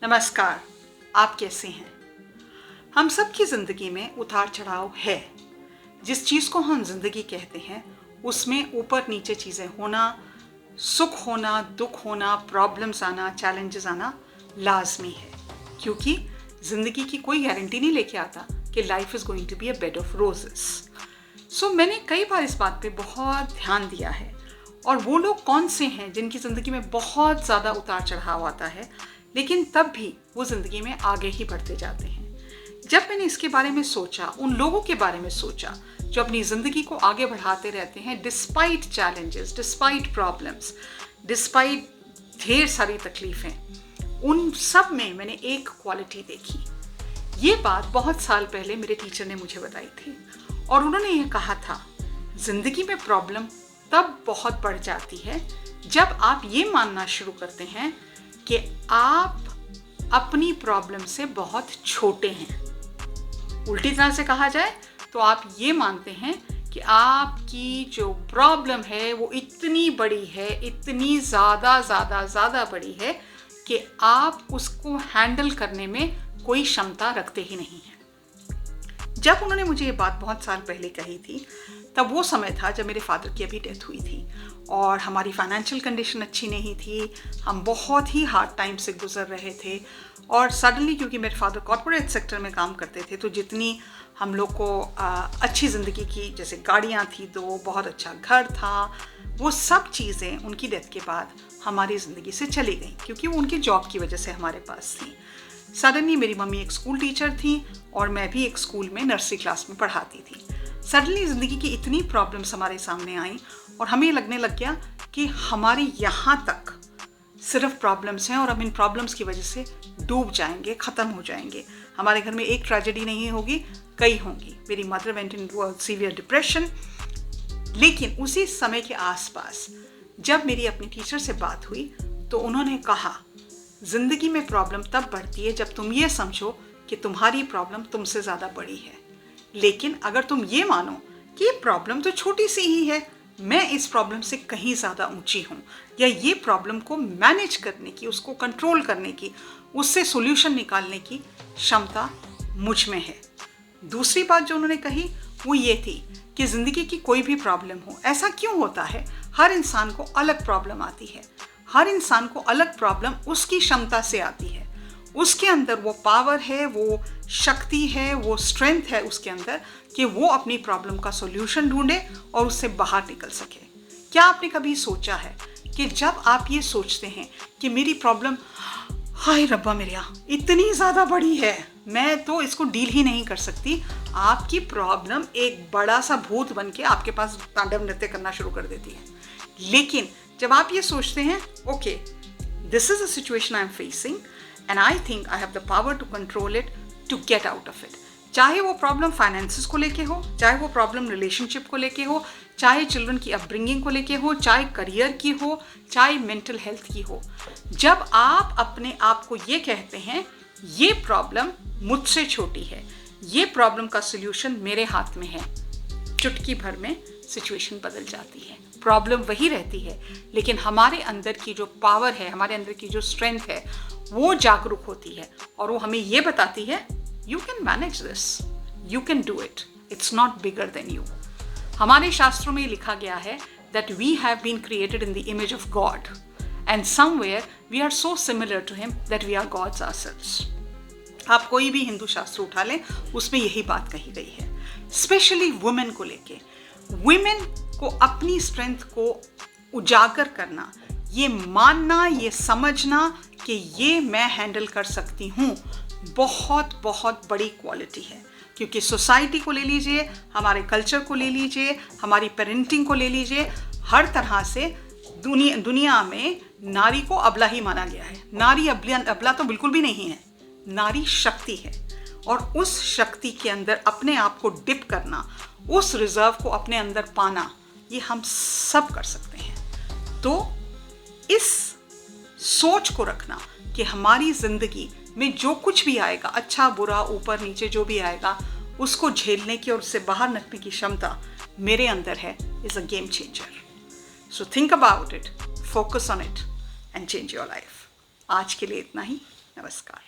नमस्कार, आप कैसे हैं? हम सब की ज़िंदगी में उतार चढ़ाव है। जिस चीज़ को हम ज़िंदगी कहते हैं उसमें ऊपर नीचे चीज़ें होना, सुख होना, दुख होना, प्रॉब्लम्स आना, चैलेंजेस आना लाजमी है, क्योंकि ज़िंदगी की कोई गारंटी नहीं लेके आता कि life is going to be a bed of roses. मैंने कई बार इस बात पे बहुत ध्यान दिया है। और वो लोग कौन से हैं जिनकी ज़िंदगी में बहुत ज़्यादा उतार चढ़ाव आता है, लेकिन तब भी वो ज़िंदगी में आगे ही बढ़ते जाते हैं। जब मैंने इसके बारे में सोचा, उन लोगों के बारे में सोचा जो अपनी ज़िंदगी को आगे बढ़ाते रहते हैं despite challenges, despite problems, despite ढेर सारी तकलीफ़ें, उन सब में मैंने एक क्वालिटी देखी। ये बात बहुत साल पहले मेरे टीचर ने मुझे बताई थी और उन्होंने ये कहा था, ज़िंदगी में प्रॉब्लम तब बहुत बढ़ जाती है जब आप ये मानना शुरू करते हैं कि आप अपनी प्रॉब्लम से बहुत छोटे हैं। उल्टी तरह से कहा जाए तो आप ये मानते हैं कि आपकी जो प्रॉब्लम है वो इतनी बड़ी है, इतनी ज़्यादा बड़ी है कि आप उसको हैंडल करने में कोई क्षमता रखते ही नहीं हैं। जब उन्होंने मुझे ये बात बहुत साल पहले कही थी, तब वो समय था जब मेरे फादर की अभी डेथ हुई थी और हमारी फाइनेंशियल कंडीशन अच्छी नहीं थी। हम बहुत ही हार्ड टाइम से गुजर रहे थे और सडनली, क्योंकि मेरे फादर कॉर्पोरेट सेक्टर में काम करते थे, तो जितनी हम लोग को अच्छी ज़िंदगी की, जैसे गाड़ियाँ थी, तो बहुत अच्छा घर था, वो सब चीज़ें उनकी डेथ के बाद हमारी ज़िंदगी से चली गई, क्योंकि वो उनकी जॉब की वजह से हमारे पास थी। सडनली मेरी मम्मी एक स्कूल टीचर थी और मैं भी एक स्कूल में नर्सरी क्लास में पढ़ाती थी। सडनली ज़िंदगी की इतनी प्रॉब्लम्स हमारे सामने आई और हमें लगने लग गया कि हमारे यहाँ तक सिर्फ प्रॉब्लम्स हैं और हम इन प्रॉब्लम्स की वजह से डूब जाएंगे, ख़त्म हो जाएंगे। हमारे घर में एक ट्रेजेडी नहीं होगी, कई होंगी। मेरी mother went into a severe depression. लेकिन उसी समय के आसपास जब मेरी अपनी टीचर से बात हुई तो उन्होंने कहा, ज़िंदगी में प्रॉब्लम तब बढ़ती है जब तुम ये समझो कि तुम्हारी प्रॉब्लम तुमसे ज़्यादा बड़ी है। लेकिन अगर तुम ये मानो कि ये प्रॉब्लम तो छोटी सी ही है, मैं इस प्रॉब्लम से कहीं ज़्यादा ऊंची हूँ, या ये प्रॉब्लम को मैनेज करने की, उसको कंट्रोल करने की, उससे सॉल्यूशन निकालने की क्षमता मुझ में है। दूसरी बात जो उन्होंने कही वो ये थी कि ज़िंदगी की कोई भी प्रॉब्लम हो, ऐसा क्यों होता है, हर इंसान को अलग प्रॉब्लम आती है। हर इंसान को अलग प्रॉब्लम उसकी क्षमता से आती है। उसके अंदर वो पावर है, वो शक्ति है, वो स्ट्रेंथ है उसके अंदर कि वो अपनी प्रॉब्लम का सॉल्यूशन ढूंढे और उससे बाहर निकल सके। क्या आपने कभी सोचा है कि जब आप ये सोचते हैं कि मेरी प्रॉब्लम, हाय रब्बा मेरिया, इतनी ज़्यादा बड़ी है, मैं तो इसको डील ही नहीं कर सकती, आपकी प्रॉब्लम एक बड़ा सा भूत बन के आपके पास तांडव नृत्य करना शुरू कर देती है। लेकिन जब आप ये सोचते हैं, okay, this is a situation I am facing and I think I have the power to control it, to get out of it. चाहे वो प्रॉब्लम फाइनेंसिस को लेके हो, चाहे वो प्रॉब्लम रिलेशनशिप को लेके हो, चाहे चिल्ड्रन की अपब्रिंगिंग को लेके हो, चाहे करियर की हो, चाहे मेंटल हेल्थ की हो। जब आप अपने आप को ये कहते हैं, ये प्रॉब्लम मुझसे छोटी है, ये प्रॉब्लम का सोल्यूशन मेरे हाथ में है, चुटकी भर में सिचुएशन बदल जाती है। प्रॉब्लम वही रहती है, लेकिन हमारे अंदर की जो पावर है, हमारे अंदर की जो स्ट्रेंथ है, वो जागरूक होती है और वो हमें ये बताती है, you can manage this, you can do it, it's not bigger than you. हमारे शास्त्रों में लिखा गया है that we have been created in the image of God and somewhere we are so similar to him that we are gods ourselves. आप कोई भी हिंदू शास्त्र उठा लें, उसमें यही बात कही गई है। स्पेशली वुमेन को लेके, वुमेन को अपनी स्ट्रेंथ को उजागर करना, ये मानना, ये समझना कि ये मैं हैंडल कर सकती हूँ, बहुत बहुत बड़ी क्वालिटी है। क्योंकि सोसाइटी को ले लीजिए, हमारे कल्चर को ले लीजिए, हमारी पेरेंटिंग को ले लीजिए, हर तरह से दुनिया में नारी को अबला ही माना गया है। नारी अबला तो बिल्कुल भी नहीं है, नारी शक्ति है और उस शक्ति के अंदर अपने आप को डिप करना, उस रिजर्व को अपने अंदर पाना, ये हम सब कर सकते हैं। तो इस सोच को रखना कि हमारी ज़िंदगी में जो कुछ भी आएगा, अच्छा बुरा, ऊपर नीचे जो भी आएगा, उसको झेलने की और उससे बाहर निकलने की क्षमता मेरे अंदर है, is a game changer. So think about it, focus on it and change your life. आज के लिए इतना ही। नमस्कार।